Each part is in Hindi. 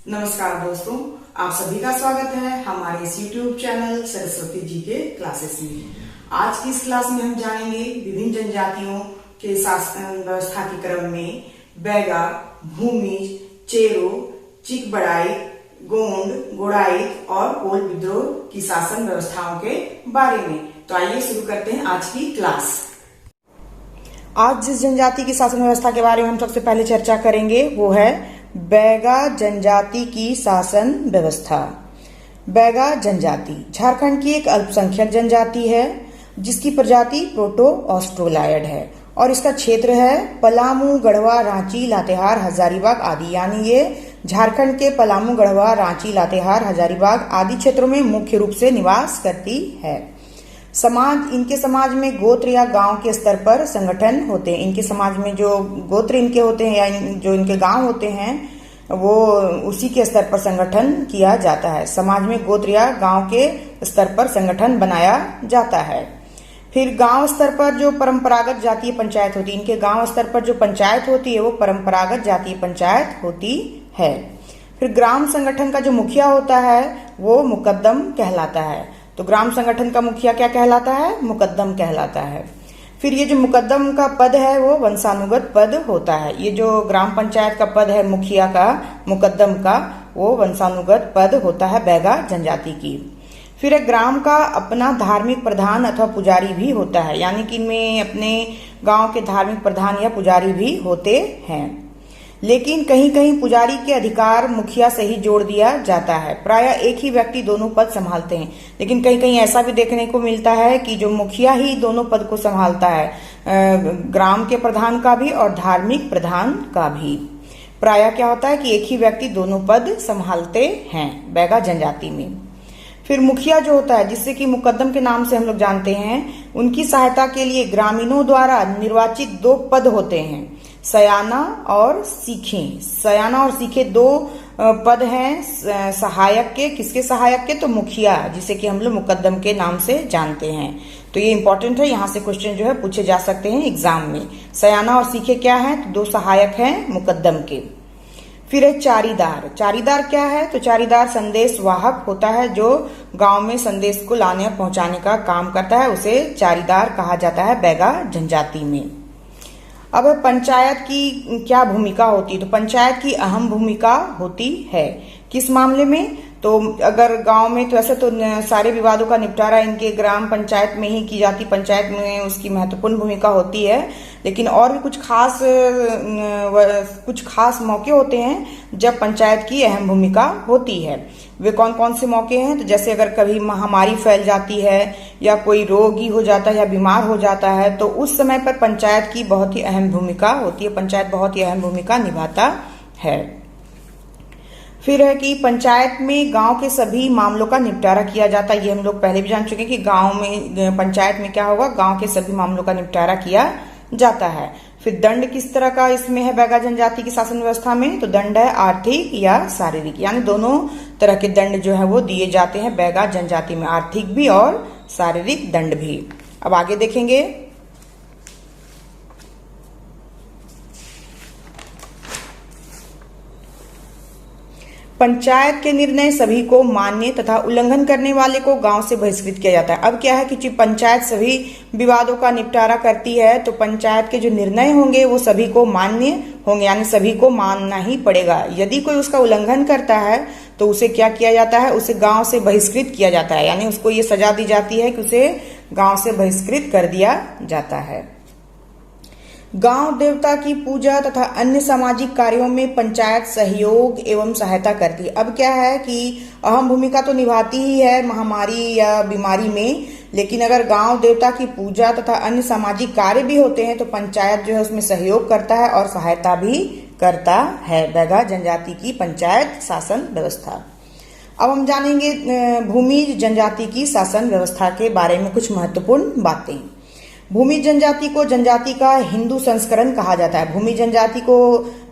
नमस्कार दोस्तों, आप सभी का स्वागत है हमारे इस YouTube चैनल सरस्वती जी के क्लासेस में। आज की इस क्लास में हम जानेंगे विभिन्न जनजातियों के शासन व्यवस्था के क्रम में बैगा, भूमिज, चेरो, चिकबड़ाई, गोंड, गोड़ाइक और कोल विद्रोह की शासन व्यवस्थाओं के बारे में। तो आइए शुरू करते हैं आज की क्लास। आज जिस जनजाति की शासन व्यवस्था के बारे में हम सबसे पहले चर्चा करेंगे वो है बैगा जनजाति की शासन व्यवस्था। बैगा जनजाति झारखंड की एक अल्पसंख्यक जनजाति है जिसकी प्रजाति प्रोटो ऑस्ट्रोलायड है और इसका क्षेत्र है पलामू, गढ़वा, रांची, लातेहार, हजारीबाग आदि। यानी ये झारखंड के पलामू, गढ़वा, रांची, लातेहार, हजारीबाग आदि क्षेत्रों में मुख्य रूप से निवास करती है। इनके समाज में गोत्र या गांव के स्तर पर संगठन होते हैं। इनके समाज में जो गोत्र इनके होते हैं या जो इनके गांव होते हैं वो उसी के स्तर पर संगठन किया जाता है। समाज में गोत्र या गांव के स्तर पर संगठन बनाया जाता है। फिर गांव स्तर पर जो परंपरागत जातीय पंचायत होती है, इनके गांव स्तर पर जो पंचायत होती है वो परंपरागत जातीय पंचायत होती है। फिर ग्राम संगठन का जो मुखिया होता है वो मुकद्दम कहलाता है। तो ग्राम संगठन का मुखिया क्या कहलाता है? मुकद्दम कहलाता है। फिर ये जो मुकद्दम का पद है वो वंशानुगत पद होता है। ये जो ग्राम पंचायत का पद है मुखिया का, मुकद्दम का, वो वंशानुगत पद होता है बैगा जनजाति की। फिर एक ग्राम का अपना धार्मिक प्रधान अथवा पुजारी भी होता है। यानी कि इनमें अपने गांव के धार्मिक प्रधान या पुजारी भी होते हैं। लेकिन कहीं कहीं पुजारी के अधिकार मुखिया से ही जोड़ दिया जाता है। प्रायः एक ही व्यक्ति दोनों पद संभालते हैं, लेकिन कहीं कहीं ऐसा भी देखने को मिलता है कि जो मुखिया ही दोनों पद को संभालता है, ग्राम के प्रधान का भी और धार्मिक प्रधान का भी। प्रायः क्या होता है कि एक ही व्यक्ति दोनों पद संभालते हैं बैगा जनजाति में। फिर मुखिया जो होता है, जिससे कि मुकद्दम के नाम से हम लोग जानते हैं, उनकी सहायता के लिए ग्रामीणों द्वारा निर्वाचित 2 पद होते हैं, सयाना और सीखे। सयाना और सीखे 2 पद हैं सहायक के। किसके सहायक के? तो मुखिया, जिसे कि हम लोग मुकद्दम के नाम से जानते हैं। तो ये इंपॉर्टेंट है, यहाँ से क्वेश्चन जो है पूछे जा सकते हैं एग्जाम में। सयाना और सीखे क्या है? तो 2 सहायक हैं मुकद्दम के। फिर है चारीदार। चारीदार क्या है? तो चारीदार संदेश वाहक होता है, जो गांव में संदेश को लाने और पहुंचाने का काम करता है, उसे चारीदार कहा जाता है बैगा जनजाति में। अब पंचायत की क्या भूमिका होती है? तो पंचायत की अहम भूमिका होती है। किस मामले में? तो अगर गांव में, तो ऐसे तो सारे विवादों का निपटारा इनके ग्राम पंचायत में ही की जाती, पंचायत में उसकी महत्वपूर्ण भूमिका होती है। लेकिन और भी कुछ खास मौके होते हैं जब पंचायत की अहम भूमिका होती है। वे कौन कौन से मौके हैं? तो जैसे अगर कभी महामारी फैल जाती है या कोई रोगी हो जाता है या बीमार हो जाता है, तो उस समय पर पंचायत की बहुत ही अहम भूमिका होती है। पंचायत बहुत ही अहम भूमिका निभाता है। फिर है कि पंचायत में गांव के सभी मामलों का निपटारा किया जाता है। ये हम लोग पहले भी जान चुके हैं कि गांव में, पंचायत में क्या होगा, गांव के सभी मामलों का निपटारा किया जाता है। फिर दंड किस तरह का इसमें है बैगा जनजाति की शासन व्यवस्था में? तो दंड है आर्थिक या शारीरिक, यानी दोनों तरह के दंड जो है वो दिए जाते हैं बैगा जनजाति में, आर्थिक भी और शारीरिक दंड भी। अब आगे देखेंगे। पंचायत के निर्णय सभी को मान्य तथा उल्लंघन करने वाले को गांव से बहिष्कृत किया जाता है। अब क्या है कि पंचायत सभी विवादों का निपटारा करती है, तो पंचायत के जो निर्णय होंगे वो सभी को मान्य होंगे, यानी सभी को मानना ही पड़ेगा। यदि कोई उसका उल्लंघन करता है तो उसे क्या किया जाता है? उसे गांव से बहिष्कृत किया जाता है, यानी उसको ये सजा दी जाती है कि उसे गांव से बहिष्कृत कर दिया जाता है। गांव देवता की पूजा तथा अन्य सामाजिक कार्यों में पंचायत सहयोग एवं सहायता करती है। अब क्या है कि अहम भूमिका तो निभाती ही है महामारी या बीमारी में, लेकिन अगर गांव देवता की पूजा तथा अन्य सामाजिक कार्य भी होते हैं तो पंचायत जो है उसमें सहयोग करता है और सहायता भी करता है बैगा जनजाति की पंचायत शासन व्यवस्था। अब हम जानेंगे भूमिज जनजाति की शासन व्यवस्था के बारे में कुछ महत्वपूर्ण बातें। भूमि जनजाति को जनजाति का हिंदू संस्करण कहा जाता है। भूमि जनजाति को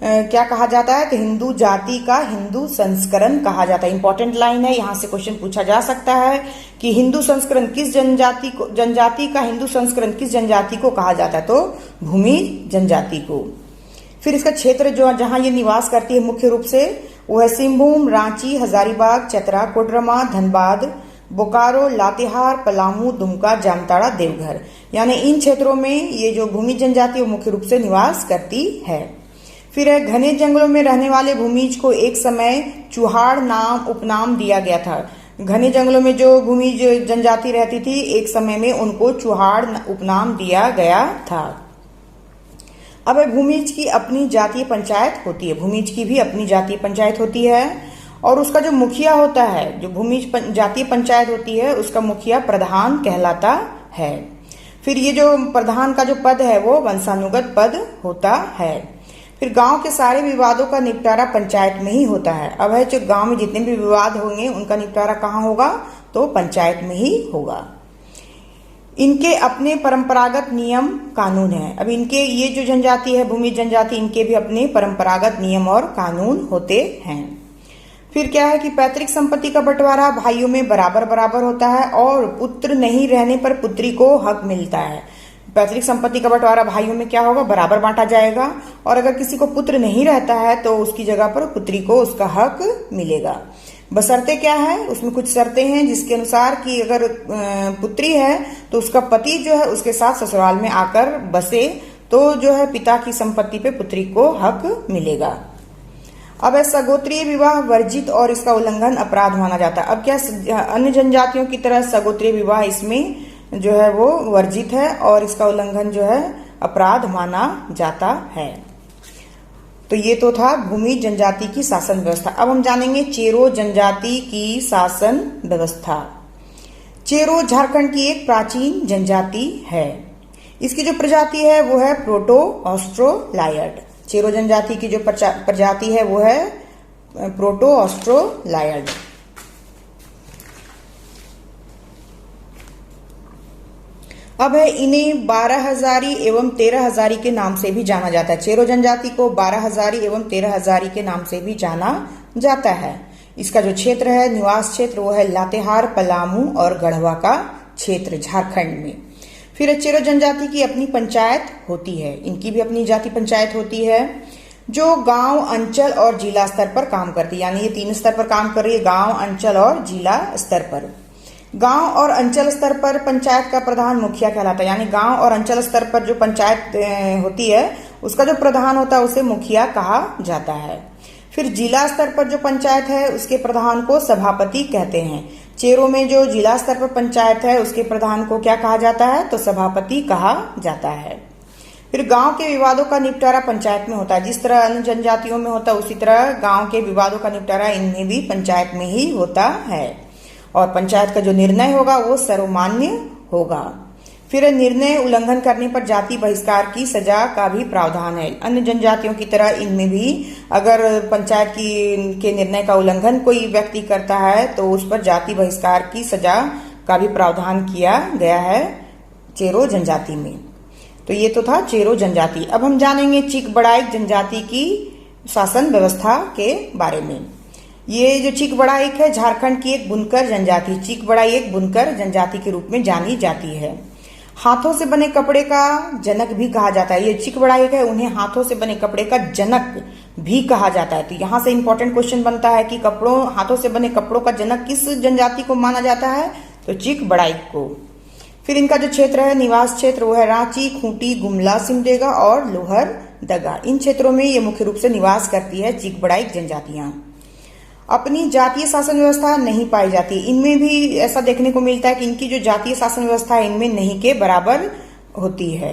क्या कहा जाता है? तो हिंदू जाति का हिंदू संस्करण कहा जाता है। इंपॉर्टेंट लाइन है, यहाँ से क्वेश्चन पूछा जा सकता है कि हिंदू संस्करण किस जनजाति का हिंदू संस्करण किस जनजाति को कहा जाता है? तो भूमि जनजाति को। फिर इसका क्षेत्र जो जहां ये निवास करती है मुख्य रूप से वो है सिंहभूम, रांची, हजारीबाग, चतरा, कोडरमा, धनबाद, बोकारो, लातेहार, पलामू, दुमका, जामताड़ा, देवघर। यानी इन क्षेत्रों में ये जो भूमिज जनजाति मुख्य रूप से निवास करती है। फिर है घने जंगलों में रहने वाले भूमिज को एक समय चुहाड़ नाम उपनाम दिया गया था। घने जंगलों में जो भूमिज जनजाति रहती थी एक समय में उनको चुहाड़ उपनाम दिया गया था। अब भूमिज की अपनी जातीय पंचायत होती है। भूमिज की भी अपनी जातीय पंचायत होती है और उसका जो मुखिया होता है, जो भूमिज जातीय पंचायत होती है, उसका मुखिया प्रधान कहलाता है। फिर ये जो प्रधान का जो पद है वो वंशानुगत पद होता है। फिर गांव के सारे विवादों का निपटारा पंचायत में ही होता है। अब है जो गांव में जितने भी विवाद होंगे उनका निपटारा कहाँ होगा, तो पंचायत में ही होगा। इनके अपने परंपरागत नियम कानून है। अब इनके ये जो जनजाति है भूमिज जनजाति, इनके भी अपने परंपरागत नियम और कानून होते हैं। फिर क्या है कि पैतृक संपत्ति का बंटवारा भाइयों में बराबर बराबर होता है और पुत्र नहीं रहने पर पुत्री को हक मिलता है। पैतृक संपत्ति का बंटवारा भाइयों में क्या होगा, बराबर बांटा जाएगा और अगर किसी को पुत्र नहीं रहता है तो उसकी जगह पर पुत्री को उसका हक मिलेगा। बशर्ते क्या है, उसमें कुछ शर्तें हैं जिसके अनुसार कि अगर पुत्री है तो उसका पति जो है उसके साथ ससुराल में आकर बसे तो जो है पिता की संपत्ति पे पुत्री को हक मिलेगा। अब सगोत्रीय विवाह वर्जित और इसका उल्लंघन अपराध माना जाता है। अब क्या अन्य जनजातियों की तरह सगोत्रीय विवाह इसमें जो है वो वर्जित है और इसका उल्लंघन जो है अपराध माना जाता है। तो ये तो था भूमिज जनजाति की शासन व्यवस्था। अब हम जानेंगे चेरो जनजाति की शासन व्यवस्था। चेरो झारखंड की एक प्राचीन जनजाति है। इसकी जो प्रजाति है वो है प्रोटो ऑस्ट्रोलायड। चेरो जनजाति की जो प्रजाति है वो है प्रोटो ऑस्ट्रोलायड। अब है इन्हें 12 हजारी एवं 13 हजारी के नाम से भी जाना जाता है। चेरो जनजाति को 12 हजारी एवं 13 हजारी के नाम से भी जाना जाता है। इसका जो क्षेत्र है, निवास क्षेत्र, वो है लातेहार, पलामू और गढ़वा का क्षेत्र झारखंड में। फिर चेरो जनजाति की अपनी पंचायत होती है। इनकी भी अपनी जाति पंचायत होती है जो गांव, अंचल और जिला स्तर पर काम करती है। यानी ये 3 स्तर पर काम कर रही है, गांव, अंचल और जिला स्तर पर। गांव और अंचल स्तर पर पंचायत का प्रधान मुखिया कहलाता है। यानी गांव और अंचल स्तर पर जो पंचायत होती है उसका जो प्रधान होता है उसे मुखिया कहा जाता है। फिर जिला स्तर पर जो पंचायत है उसके प्रधान को सभापति कहते हैं। चेरो में जो जिला स्तर पर पंचायत है उसके प्रधान को क्या कहा जाता है, तो सभापति कहा जाता है। फिर गांव के विवादों का निपटारा पंचायत में होता है। जिस तरह अन्य जनजातियों में होता है उसी तरह गांव के विवादों का निपटारा इनमें भी पंचायत में ही होता है और पंचायत का जो निर्णय होगा वो सर्वमान्य होगा। फिर निर्णय उल्लंघन करने पर जाति बहिष्कार की सजा का भी प्रावधान है। अन्य जनजातियों की तरह इनमें भी अगर पंचायत के निर्णय का उल्लंघन कोई व्यक्ति करता है तो उस पर जाति बहिष्कार की सजा का भी प्रावधान किया गया है चेरो जनजाति में। तो ये तो था चेरो जनजाति। अब हम जानेंगे चीक बड़ाइक जनजाति की शासन व्यवस्था के बारे में। ये जो चीक बड़ाइक है झारखंड की एक बुनकर जनजाति, चीक बड़ाइक एक बुनकर जनजाति के रूप में जानी जाती है। हाथों से बने कपड़े का जनक भी कहा जाता है। ये चीक बड़ाइक है, उन्हें हाथों से बने कपड़े का जनक भी कहा जाता है। तो यहाँ से इंपॉर्टेंट क्वेश्चन बनता है कि हाथों से बने कपड़ों का जनक किस जनजाति को माना जाता है, तो चीक बड़ाइक को। फिर इनका जो क्षेत्र है, निवास क्षेत्र, वो है रांची, खूंटी, गुमला, सिमडेगा और लोहरदगा। इन क्षेत्रों में ये मुख्य रूप से निवास करती है चीक बड़ाइक जनजातियां। अपनी जातीय शासन व्यवस्था नहीं पाई जाती। इनमें भी ऐसा देखने को मिलता है कि इनकी जो जातीय शासन व्यवस्था है इनमें नहीं के बराबर होती है।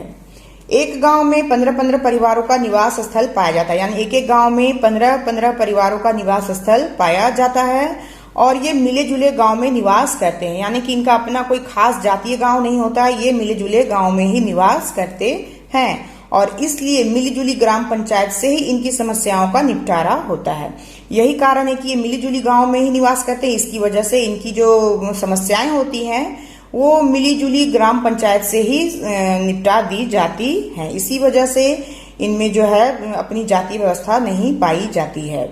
एक गांव में 15-15 परिवारों का निवास स्थल पाया जाता है। यानी एक एक गांव में 15-15 परिवारों का निवास स्थल पाया जाता है और ये मिले जुले गांव में निवास करते हैं। यानी कि इनका अपना कोई खास जातीय गांव नहीं होता है, ये मिले जुले गांव में ही निवास करते हैं और इसलिए मिलीजुली ग्राम पंचायत से ही इनकी समस्याओं का निपटारा होता है। यही कारण है कि ये मिलीजुली गांव में ही निवास करते हैं। इसकी वजह से इनकी जो समस्याएं होती हैं वो मिलीजुली ग्राम पंचायत से ही निपटा दी जाती हैं। इसी वजह से इनमें जो है अपनी जातीय व्यवस्था नहीं पाई जाती है।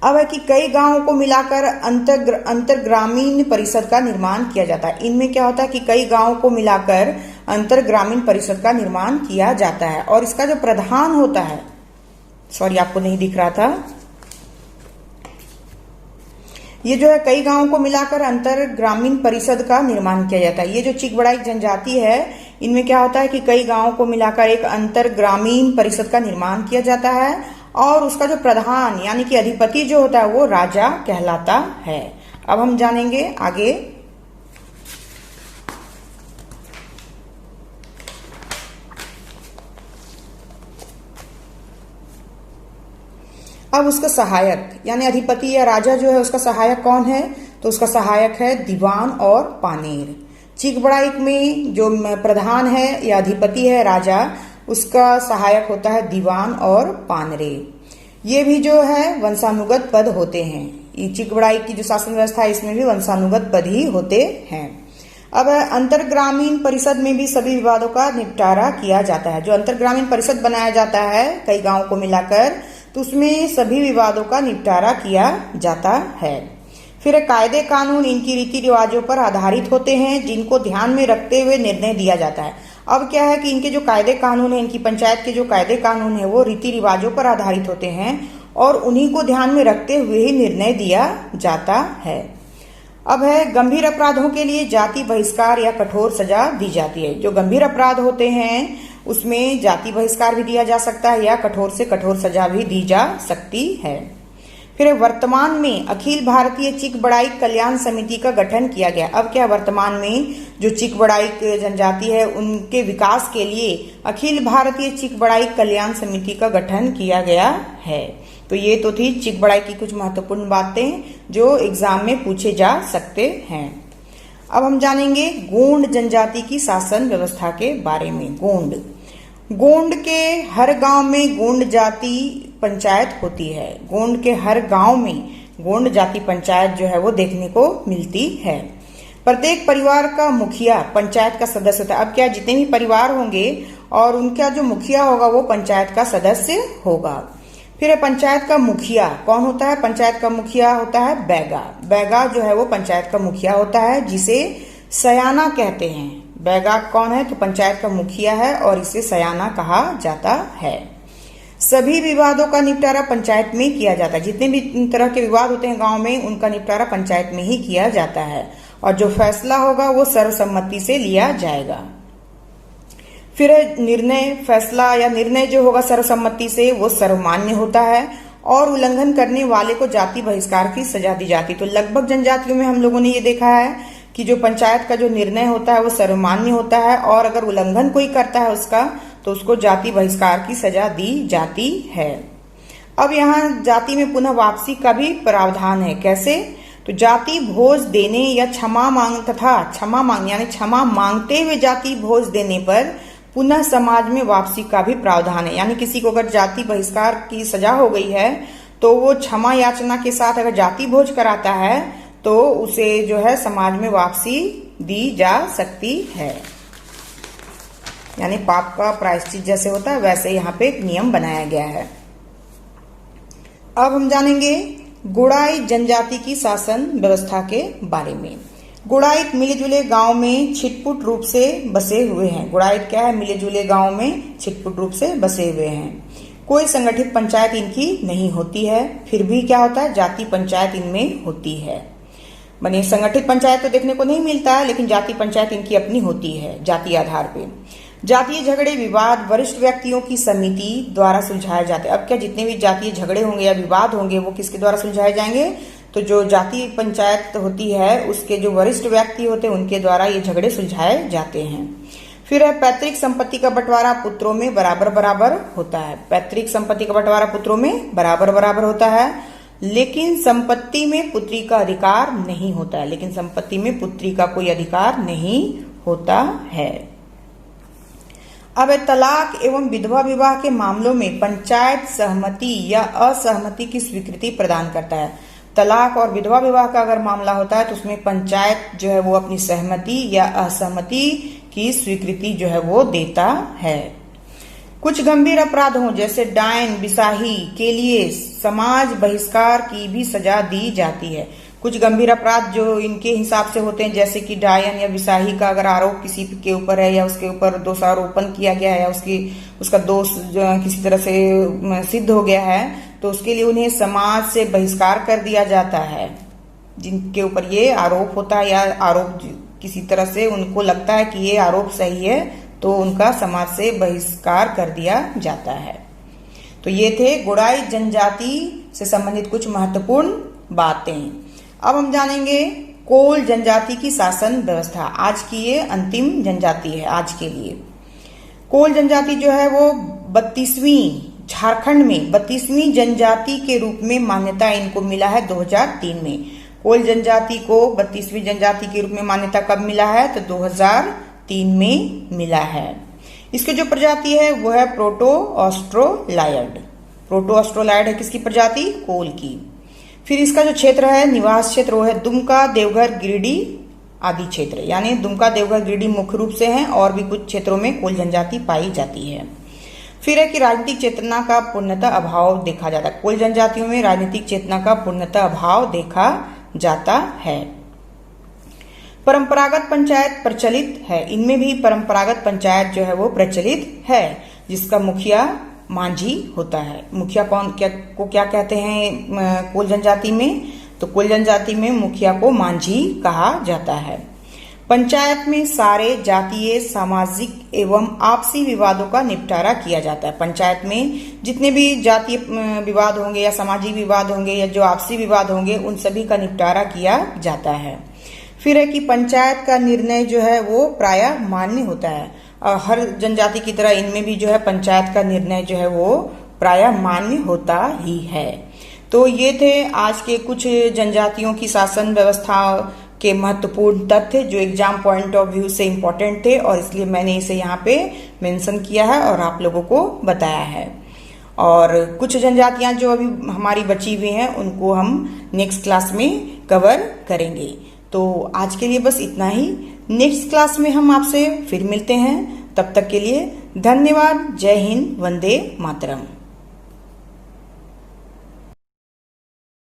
अब है कि कई गांवों को मिलाकर अंतर ग्रामीण परिषद का निर्माण किया जाता है। इनमें क्या होता है कि कई गांवों को मिलाकर अंतर ग्रामीण परिषद का निर्माण किया जाता है और इसका जो प्रधान होता है, सॉरी आपको नहीं दिख रहा था, ये जो है कई गांवों को मिलाकर अंतर ग्रामीण परिषद का निर्माण किया जाता है। ये जो चिकबड़ाई जनजाति है, इनमें क्या होता है कि कई गांवों को मिलाकर एक अंतर ग्रामीण परिषद का निर्माण किया जाता है और उसका जो प्रधान यानी कि अधिपति जो होता है वो राजा कहलाता है। अब हम जानेंगे आगे। अब उसका सहायक यानी अधिपति या राजा जो है उसका सहायक कौन है, तो उसका सहायक है दीवान और पानेर। चिकबड़ाई में जो प्रधान है या अधिपति है राजा, उसका सहायक होता है दीवान और पानरे। ये भी जो है वंशानुगत पद होते हैं। ये चिकबड़ाई की जो शासन व्यवस्था है इसमें भी वंशानुगत पद ही होते हैं। अब अंतर ग्रामीण परिषद में भी सभी विवादों का निपटारा किया जाता है। जो अंतर ग्रामीण परिषद बनाया जाता है कई गांवों को मिलाकर, तो उसमें सभी विवादों का निपटारा किया जाता है। फिर कायदे कानून इनकी रीति रिवाजों पर आधारित होते हैं, जिनको ध्यान में रखते हुए निर्णय दिया जाता है। अब क्या है कि इनके जो कायदे कानून है, इनकी पंचायत के जो कायदे कानून है वो रीति रिवाजों पर आधारित होते हैं और उन्हीं को ध्यान में रखते हुए ही निर्णय दिया जाता है। अब है गंभीर अपराधों के लिए जाति बहिष्कार या कठोर सजा दी जाती है। जो गंभीर अपराध होते हैं उसमें जाति बहिष्कार भी दिया जा सकता है या कठोर से कठोर सजा भी दी जा सकती है। फिर वर्तमान में अखिल भारतीय चिकबड़ाई कल्याण समिति का गठन किया गया। अब क्या वर्तमान में जो चिकबड़ाई जनजाति है उनके विकास के लिए अखिल भारतीय चिकबड़ाई कल्याण समिति का गठन किया गया है। तो ये तो थी चिकबड़ाई की कुछ महत्वपूर्ण बातें जो एग्जाम में पूछे जा सकते हैं। अब हम जानेंगे गोंड जनजाति की शासन व्यवस्था के बारे में। गोंड के हर गांव में गोंड जाति पंचायत होती है। गोंड के हर गांव में गोंड जाति पंचायत जो है वो देखने को मिलती है। प्रत्येक परिवार का मुखिया पंचायत का सदस्य होता है। अब क्या जितने भी परिवार होंगे और उनका जो मुखिया होगा वो पंचायत का सदस्य होगा। फिर पंचायत का मुखिया कौन होता है? पंचायत का मुखिया होता है बैगा। बैगा जो है वो पंचायत का मुखिया होता है, जिसे सयाना कहते हैं। बैगा कौन है? तो पंचायत का मुखिया है और इसे सयाना कहा जाता है। सभी विवादों का निपटारा पंचायत में किया जाता है। जितने भी तरह के विवाद होते हैं गांव में उनका निपटारा पंचायत में ही किया जाता है और जो फैसला होगा वो सर्वसम्मति से लिया जाएगा। फिर निर्णय फैसला या निर्णय जो होगा सर्वसम्मति से वो सर्वमान्य होता है और उल्लंघन करने वाले को जाति बहिष्कार की सजा दी जाती। तो लगभग जनजातियों में हम लोगों ने ये देखा है कि जो पंचायत का जो निर्णय होता है वो सर्वमान्य होता है और अगर उल्लंघन कोई करता है उसका तो उसको जाति बहिष्कार की सजा दी जाती है। अब यहाँ जाति में पुनः वापसी का भी प्रावधान है। कैसे? तो जाति भोज देने या क्षमा मांग तथा क्षमा मांग यानी क्षमा मांगते हुए जाति भोज देने पर पुनः समाज में वापसी का भी प्रावधान है। यानी किसी को अगर जाति बहिष्कार की सजा हो गई है तो वो क्षमा याचना के साथ अगर जाति भोज कराता है तो उसे जो है समाज में वापसी दी जा सकती है। यानी पाप का प्रायश्चित जैसे होता है वैसे यहाँ पे एक नियम बनाया गया है। अब हम जानेंगे गुड़ाई जनजाति की शासन व्यवस्था के बारे में। गुड़ाइत मिले जुले गांव में छिटपुट रूप से बसे हुए हैं। गुड़ाइत क्या है? मिले जुले गांव में छिटपुट रूप से बसे हुए हैं। कोई संगठित पंचायत इनकी नहीं होती है, फिर भी क्या होता है? जाति पंचायत इनमें होती है। माने संगठित पंचायत तो देखने को नहीं मिलता है लेकिन जाति पंचायत इनकी अपनी होती है जाति आधार पे। जातीय झगड़े विवाद वरिष्ठ व्यक्तियों की समिति द्वारा सुलझाए जाते हैं। अब क्या जितने भी जातीय झगड़े होंगे या विवाद होंगे वो किसके द्वारा सुलझाए जाएंगे? तो जो जाति पंचायत होती है उसके जो वरिष्ठ व्यक्ति होते हैं उनके द्वारा ये झगड़े सुलझाए जाते हैं। फिर है पैतृक संपत्ति का बंटवारा पुत्रों में बराबर बराबर होता है। पैतृक संपत्ति का बंटवारा पुत्रों में बराबर बराबर होता है, लेकिन संपत्ति में पुत्री का अधिकार नहीं होता है। लेकिन संपत्ति में पुत्री का कोई अधिकार नहीं होता है। अब तलाक एवं विधवा विवाह के मामलों में पंचायत सहमति या असहमति की स्वीकृति प्रदान करता है। तलाक और विधवा विवाह का अगर मामला होता है तो उसमें पंचायत जो है वो अपनी सहमति या असहमति की स्वीकृति जो है वो देता है। कुछ गंभीर अपराधों जैसे डायन बिसाही के लिए समाज बहिष्कार की भी सजा दी जाती है। कुछ गंभीर अपराध जो इनके हिसाब से होते हैं जैसे कि डायन या बिसाही का अगर आरोप किसी के ऊपर है या उसके ऊपर दोषारोपण किया गया है या उसका दोष किसी तरह से सिद्ध हो गया है तो उसके लिए उन्हें समाज से बहिष्कार कर दिया जाता है। जिनके ऊपर ये आरोप होता है या आरोप किसी तरह से उनको लगता है कि ये आरोप सही है, तो उनका समाज से बहिष्कार कर दिया जाता है। तो ये थे गोंडाई जनजाति से संबंधित कुछ महत्वपूर्ण बातें। अब हम जानेंगे कोल जनजाति की शासन व्यवस्था। आज की ये अंतिम जनजाति है आज के लिए। कोल जनजाति जो है वो 32वीं झारखंड में 32वीं जनजाति के रूप में मान्यता इनको मिला है 2003 में। कोल जनजाति को 32वीं जनजाति के रूप में मान्यता कब मिला है? तो 2003 में मिला है। इसकी जो प्रजाति है वो है प्रोटो ऑस्ट्रोलायड। प्रोटो ऑस्ट्रोलायड है किसकी प्रजाति? कोल की। फिर इसका जो क्षेत्र है, निवास क्षेत्र, वो है दुमका, देवघर, गिरिडीह आदि क्षेत्र। यानी दुमका, देवघर, गिरिडीह मुख्य रूप से हैं और भी कुछ क्षेत्रों में कोल जनजाति पाई जाती है। फिर है कि राजनीतिक चेतना का पूर्णतः अभाव देखा जाता है। कोल जनजातियों में राजनीतिक चेतना का पूर्णतः अभाव देखा जाता है। परंपरागत पंचायत प्रचलित है। इनमें भी परंपरागत पंचायत जो है वो प्रचलित है, जिसका मुखिया मांझी होता है। मुखिया को क्या कहते हैं कोल जनजाति में? तो कोल जनजाति में मुखिया को मांझी कहा जाता है। पंचायत में सारे जातीय, सामाजिक एवं आपसी विवादों का निपटारा किया जाता है। पंचायत में जितने भी जातीय विवाद होंगे या सामाजिक विवाद होंगे या जो आपसी विवाद होंगे, उन सभी का निपटारा किया जाता है। फिर है कि पंचायत का निर्णय जो है वो प्रायः मान्य होता है। हर जनजाति की तरह इनमें भी जो है पंचायत का निर्णय जो है वो प्रायः मान्य होता ही है। तो ये थे आज के कुछ जनजातियों की शासन व्यवस्था के महत्वपूर्ण तथ्य जो एग्जाम पॉइंट ऑफ व्यू से इम्पोर्टेंट थे, और इसलिए मैंने इसे यहाँ पे मेंशन किया है और आप लोगों को बताया है। और कुछ जनजातियां जो अभी हमारी बची हुई हैं उनको हम नेक्स्ट क्लास में कवर करेंगे। तो आज के लिए बस इतना ही। नेक्स्ट क्लास में हम आपसे फिर मिलते हैं। तब तक के लिए धन्यवाद। जय हिंद, वंदे मातरम।